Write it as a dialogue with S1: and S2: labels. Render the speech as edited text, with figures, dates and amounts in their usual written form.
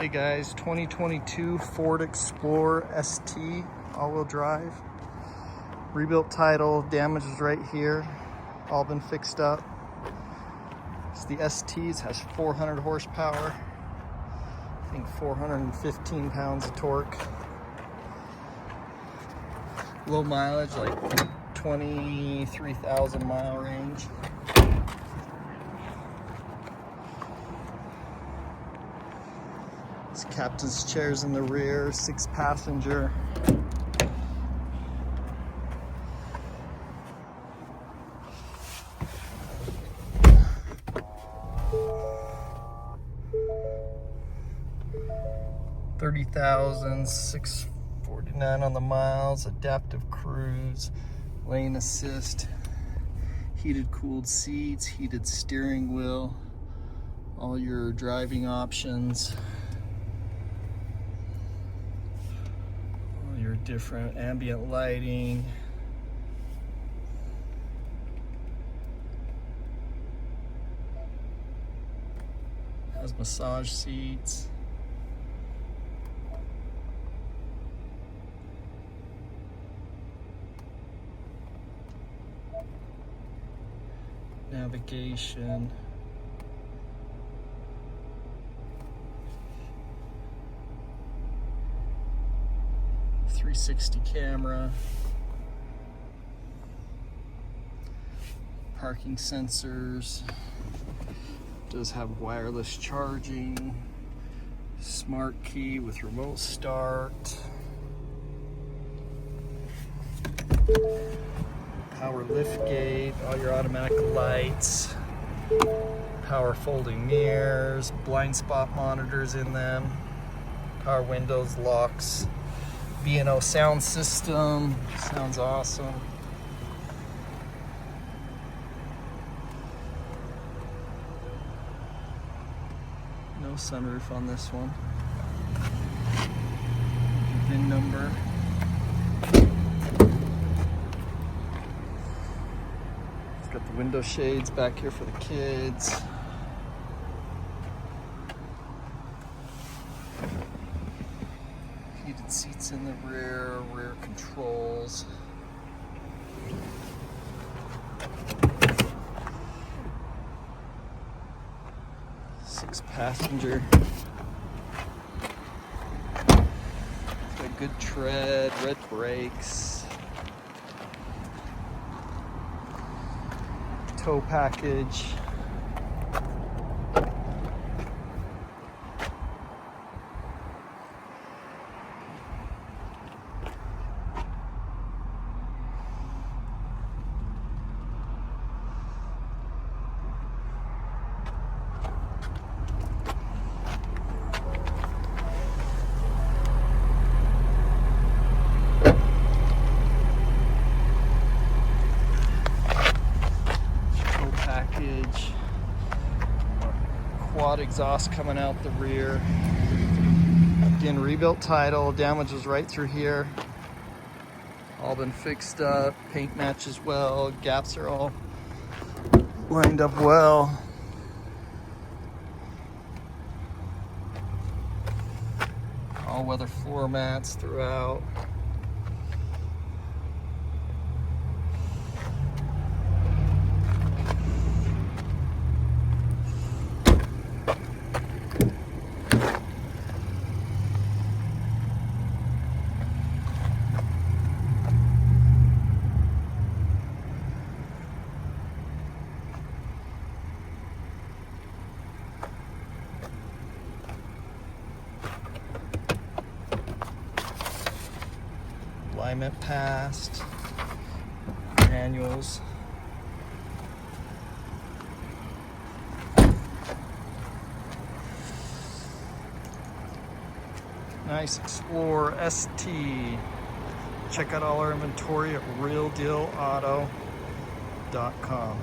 S1: Hey guys, 2022 Ford Explorer ST all-wheel drive. Rebuilt title, damage is right here. All been fixed up. It's the STs, has 400 horsepower. I think 415 pounds of torque. Low mileage, like 23,000 mile range. This captain's chair's in the rear, 6-passenger. $30,649 on the miles, adaptive cruise, lane assist, heated cooled seats, heated steering wheel, all your driving options, all your different ambient lighting. Has massage seats. Navigation. .360 camera. Parking sensors. Does have wireless charging. Smart key with remote start. Power lift gate, all your automatic lights, power folding mirrors, blind spot monitors in them, power windows, locks, B&O sound system, sounds awesome. No sunroof on this one. VIN number. Got the window shades back here for the kids. Heated seats in the rear, rear controls. Six-passenger. Got good tread, red brakes. Tow package. Quad exhaust coming out the rear. Again, rebuilt title, damage was right through here. All been fixed up, paint matches well, gaps are all lined up well. All weather floor mats throughout. Alignment passed, manuals. Nice Explorer ST. Check out all our inventory at realdealauto.com.